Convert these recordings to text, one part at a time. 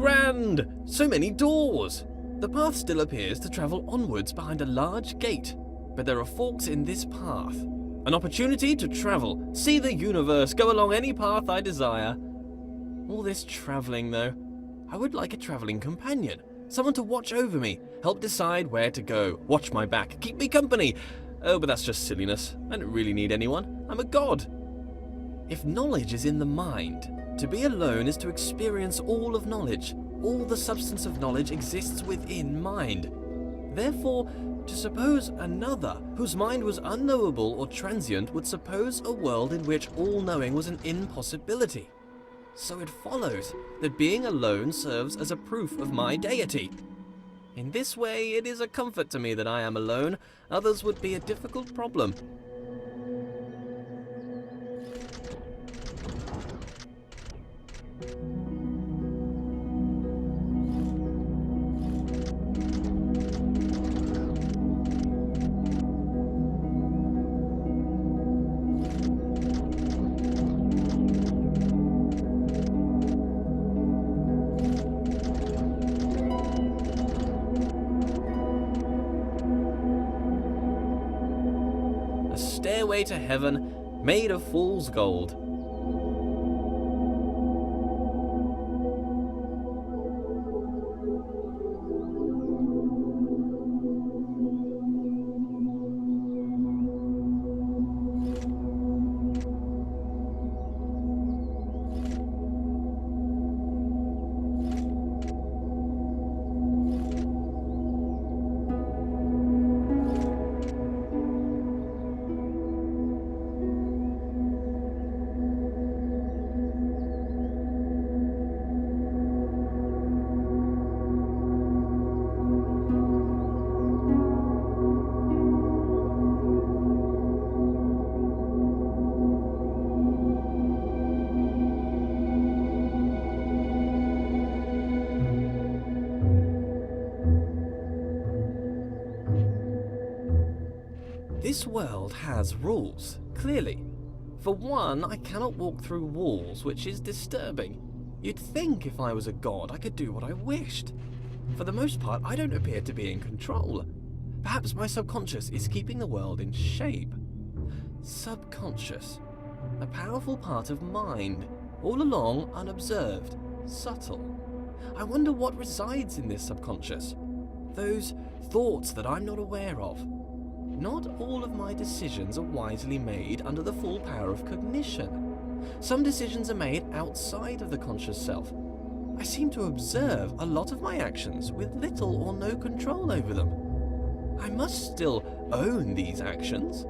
grand! So many doors! The path still appears to travel onwards behind a large gate, but there are forks in this path. An opportunity to travel, see the universe, go along any path I desire. All this traveling, though. I would like a traveling companion. Someone to watch over me, help decide where to go, watch my back, keep me company. Oh, but that's just silliness. I don't really need anyone. I'm a god. If knowledge is in the mind, to be alone is to experience all of knowledge. All the substance of knowledge exists within mind. Therefore, to suppose another, whose mind was unknowable or transient, would suppose a world in which all knowing was an impossibility. So it follows that being alone serves as a proof of my deity. In this way, it is a comfort to me that I am alone. Others would be a difficult problem. Stairway to heaven, made of fool's gold. This world has rules, clearly. For one, I cannot walk through walls, which is disturbing. You'd think if I was a god, I could do what I wished. For the most part, I don't appear to be in control. Perhaps my subconscious is keeping the world in shape. Subconscious. A powerful part of mind, all along unobserved, subtle. I wonder what resides in this subconscious. Those thoughts that I'm not aware of. Not all of my decisions are wisely made under the full power of cognition. Some decisions are made outside of the conscious self. I seem to observe a lot of my actions with little or no control over them. I must still own these actions.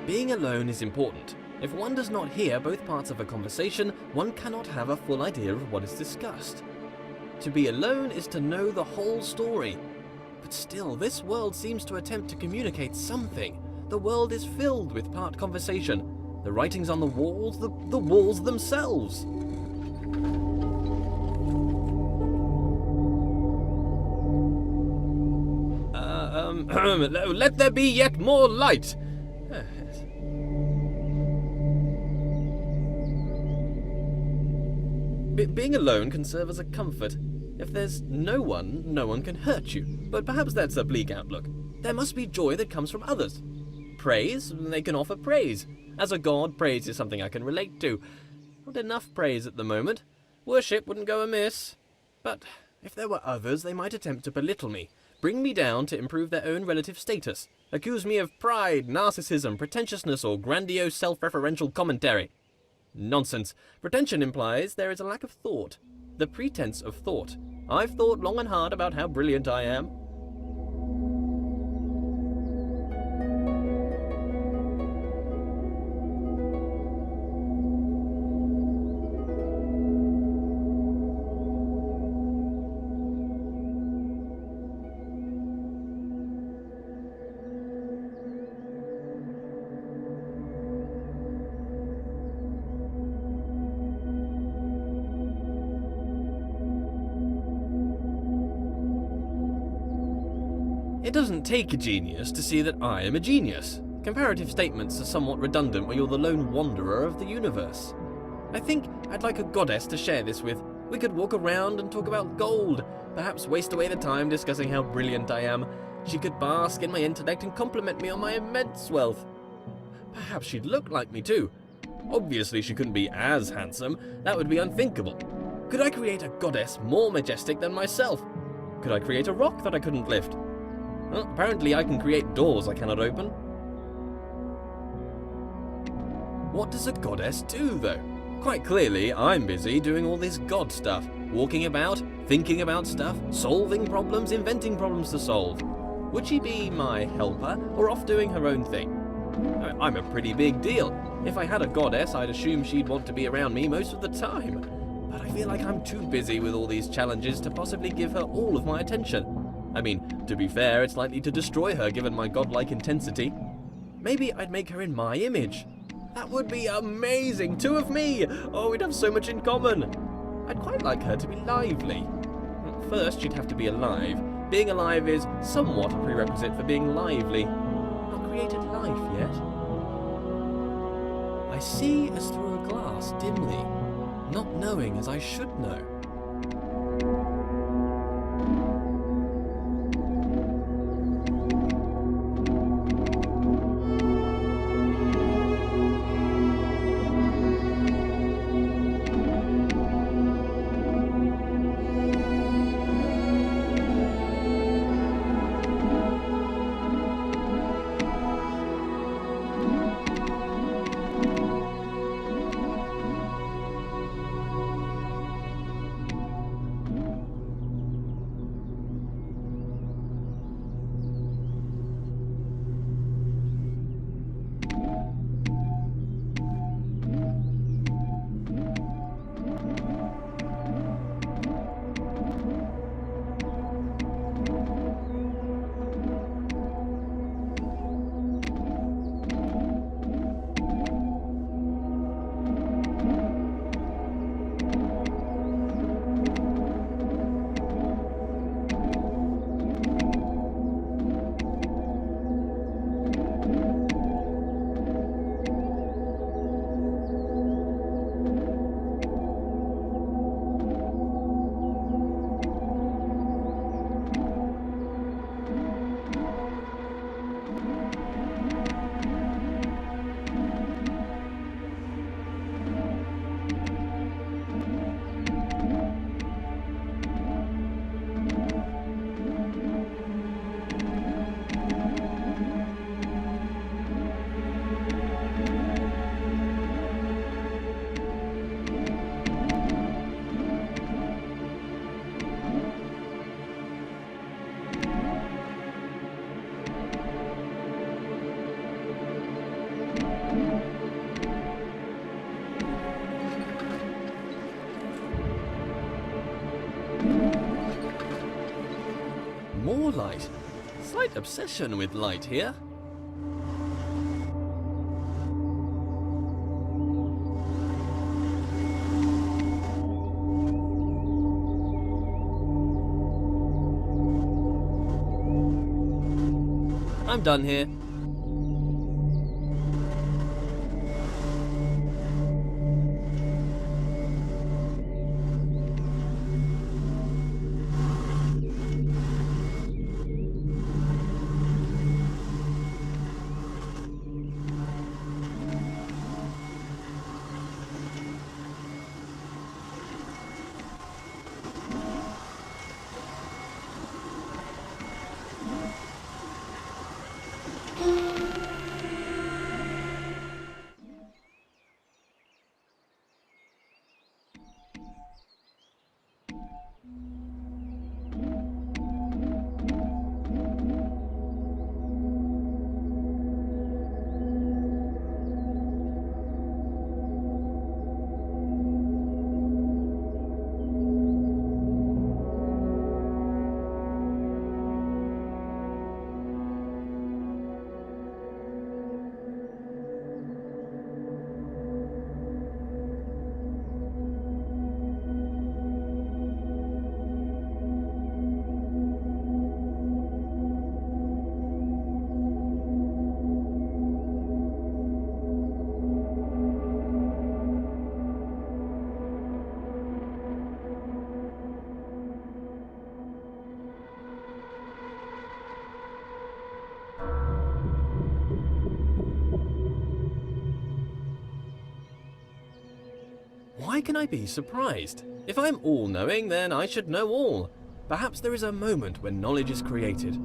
Being alone is important. If one does not hear both parts of a conversation, one cannot have a full idea of what is discussed. To be alone is to know the whole story. But still, this world seems to attempt to communicate something. The world is filled with part conversation. The writings on the walls, the walls themselves. Let there be yet more light. Being alone can serve as a comfort. If there's no one can hurt you. But perhaps that's a bleak outlook. There must be joy that comes from others. Praise, they can offer praise. As a god, praise is something I can relate to. Not enough praise at the moment. Worship wouldn't go amiss. But if there were others, they might attempt to belittle me, bring me down to improve their own relative status, accuse me of pride, narcissism, pretentiousness, or grandiose self-referential commentary. Nonsense. Pretension implies there is a lack of thought. The pretense of thought. I've thought long and hard about how brilliant I am. It doesn't take a genius to see that I am a genius. Comparative statements are somewhat redundant when you're the lone wanderer of the universe. I think I'd like a goddess to share this with. We could walk around and talk about gold, perhaps waste away the time discussing how brilliant I am. She could bask in my intellect and compliment me on my immense wealth. Perhaps she'd look like me too. Obviously she couldn't be as handsome, that would be unthinkable. Could I create a goddess more majestic than myself? Could I create a rock that I couldn't lift? Well, apparently I can create doors I cannot open. What does a goddess do, though? Quite clearly, I'm busy doing all this god stuff. Walking about, thinking about stuff, solving problems, inventing problems to solve. Would she be my helper, or off doing her own thing? I'm a pretty big deal. If I had a goddess, I'd assume she'd want to be around me most of the time. But I feel like I'm too busy with all these challenges to possibly give her all of my attention. I mean, to be fair, it's likely to destroy her given my godlike intensity. Maybe I'd make her in my image. That would be amazing! Two of me! Oh, we'd have so much in common! I'd quite like her to be lively. First, she'd have to be alive. Being alive is somewhat a prerequisite for being lively. Not created life yet. I see as through a glass dimly, not knowing as I should know. More light. Slight obsession with light here. I'm done here. can I be surprised? If I'm all-knowing, then I should know all. Perhaps there is a moment when knowledge is created.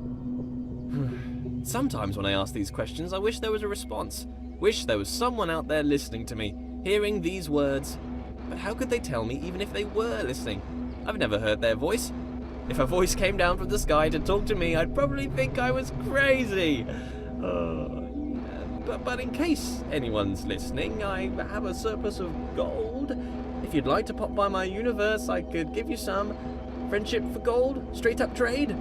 Sometimes when I ask these questions, I wish there was a response. Wish there was someone out there listening to me, hearing these words. But how could they tell me even if they were listening? I've never heard their voice. If a voice came down from the sky to talk to me, I'd probably think I was crazy. But in case anyone's listening, I have a surplus of gold. If you'd like to pop by my universe, I could give you some. Friendship for gold? Straight up trade?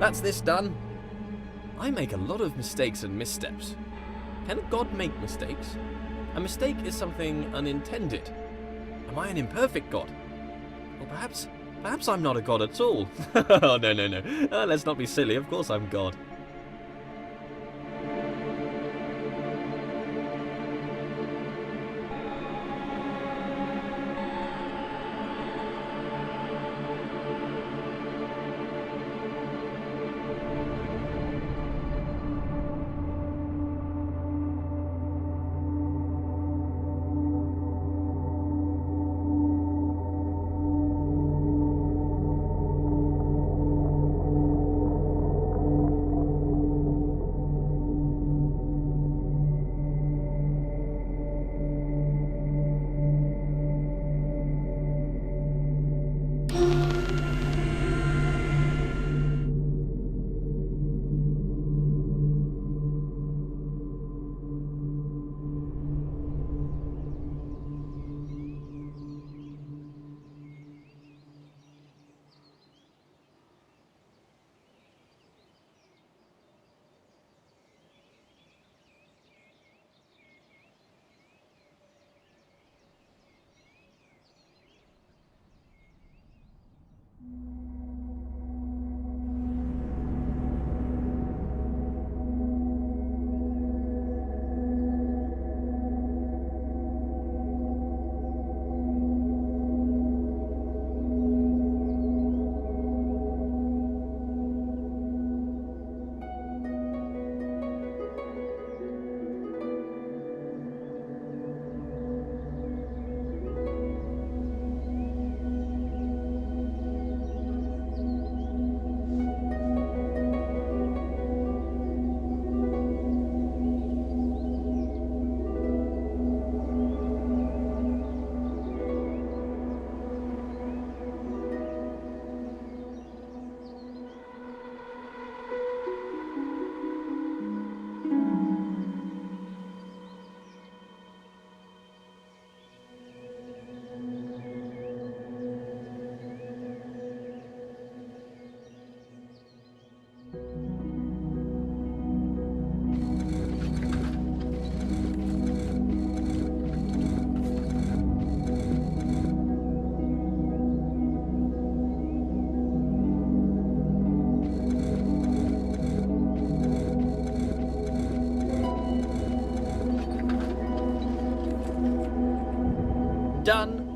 That's this done. I make a lot of mistakes and missteps. Can a god make mistakes? A mistake is something unintended. Am I an imperfect god? Or perhaps I'm not a god at all. Oh, no. Let's not be silly. Of course I'm god. done.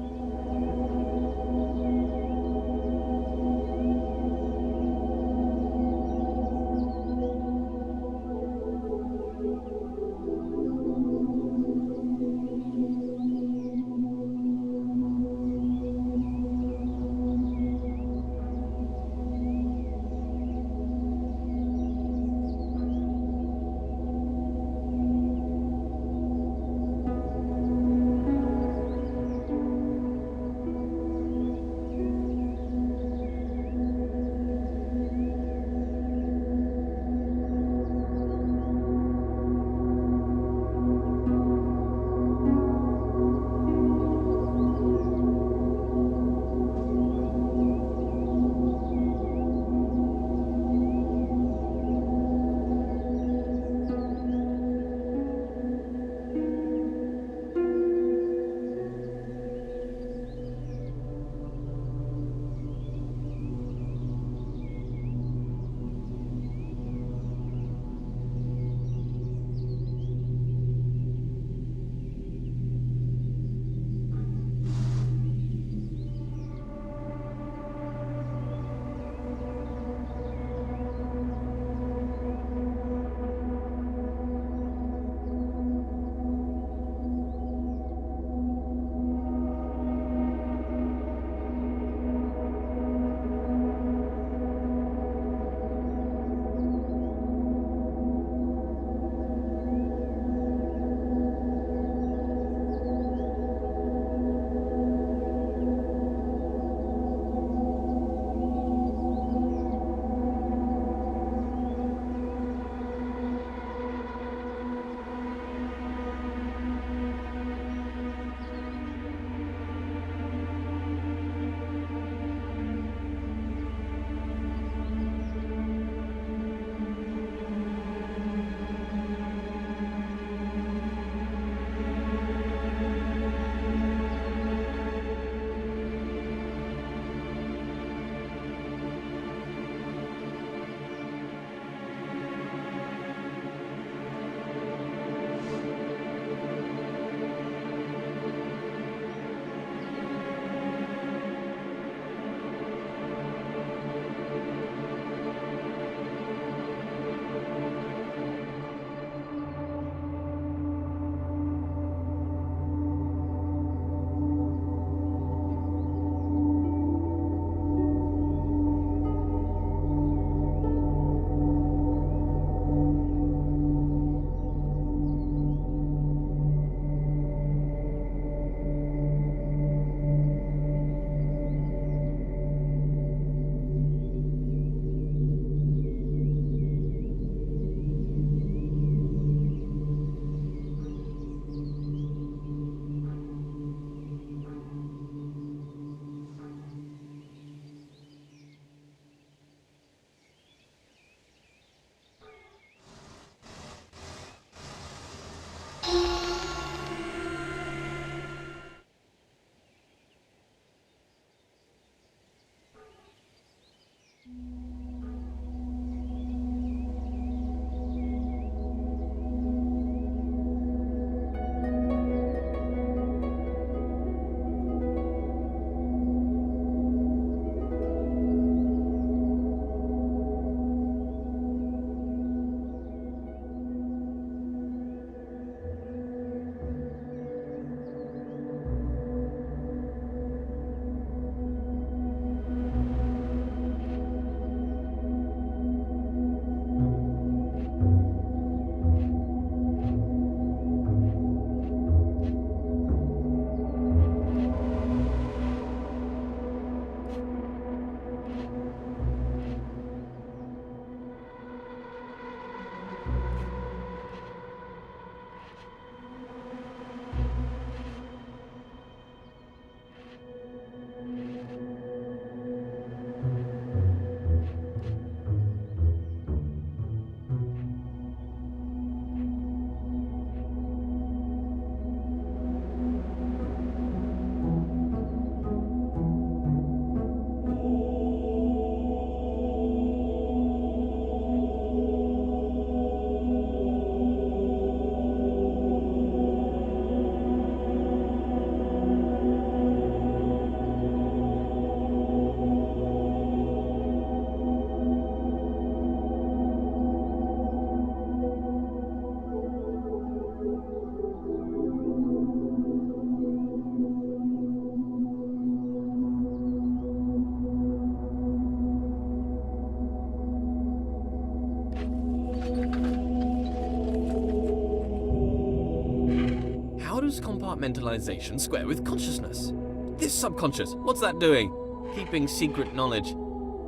compartmentalization square with consciousness? This subconscious, what's that doing? Keeping secret knowledge.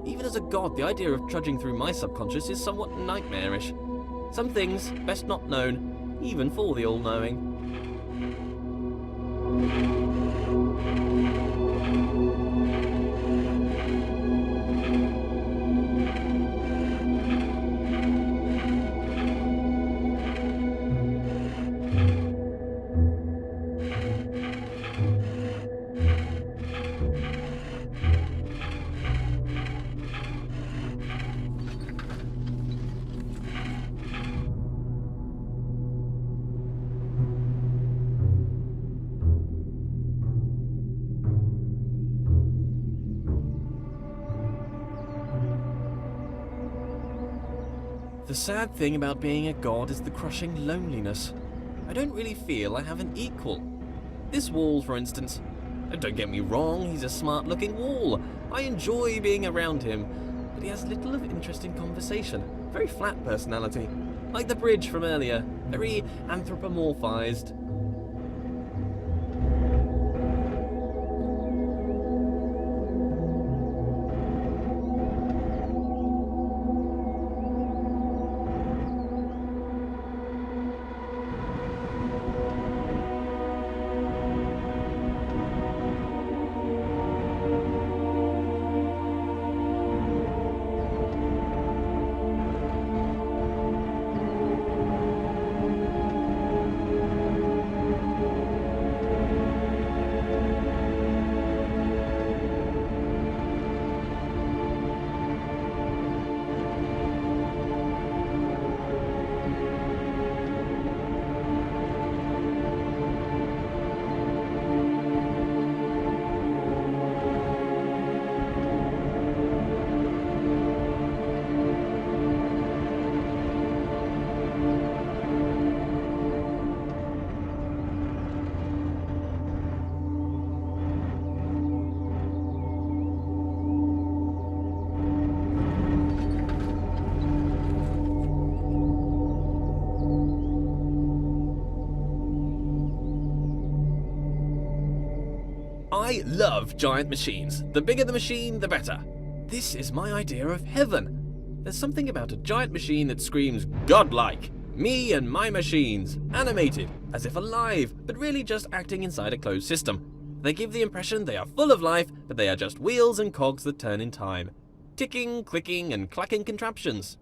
Even as a god, the idea of trudging through my subconscious is somewhat nightmarish. Some things best not known, even for the all-knowing. The sad thing about being a god is the crushing loneliness. I don't really feel I have an equal. This wall, for instance. Don't get me wrong, he's a smart-looking wall. I enjoy being around him, but he has little of interest in conversation. Very flat personality. Like the bridge from earlier, very anthropomorphized. I love giant machines. The bigger the machine, the better. This is my idea of heaven. There's something about a giant machine that screams godlike. Me and my machines, animated, as if alive, but really just acting inside a closed system. They give the impression they are full of life, but they are just wheels and cogs that turn in time. Ticking, clicking, and clacking contraptions.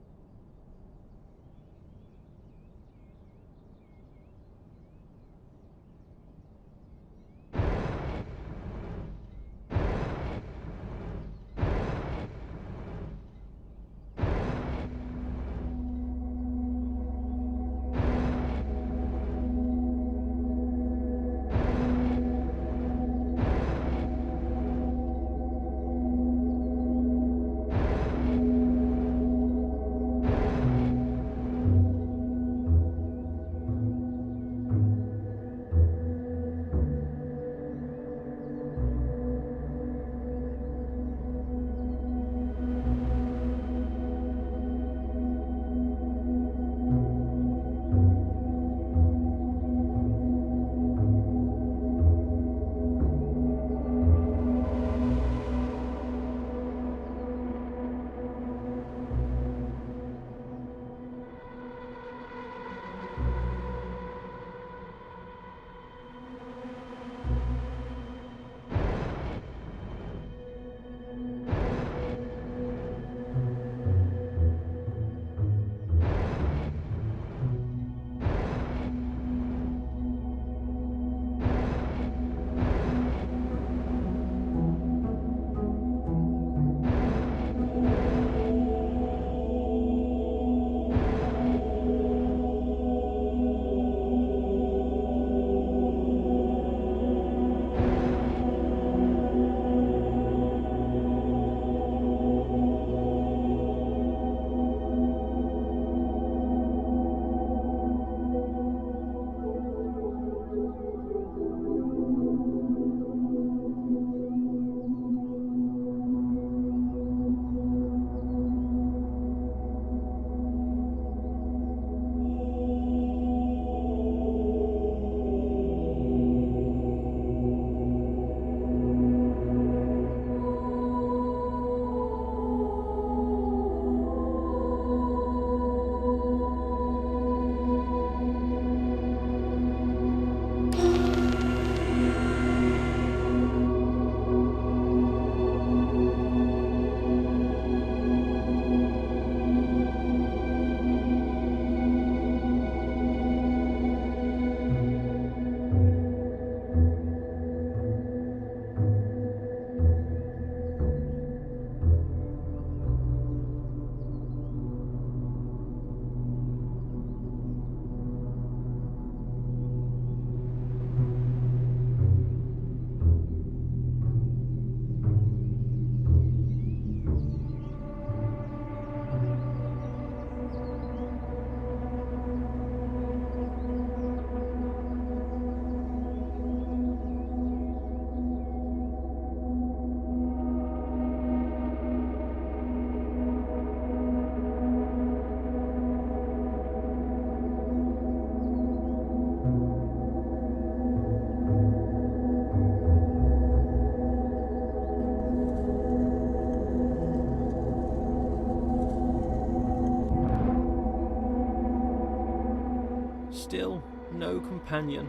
Still no companion.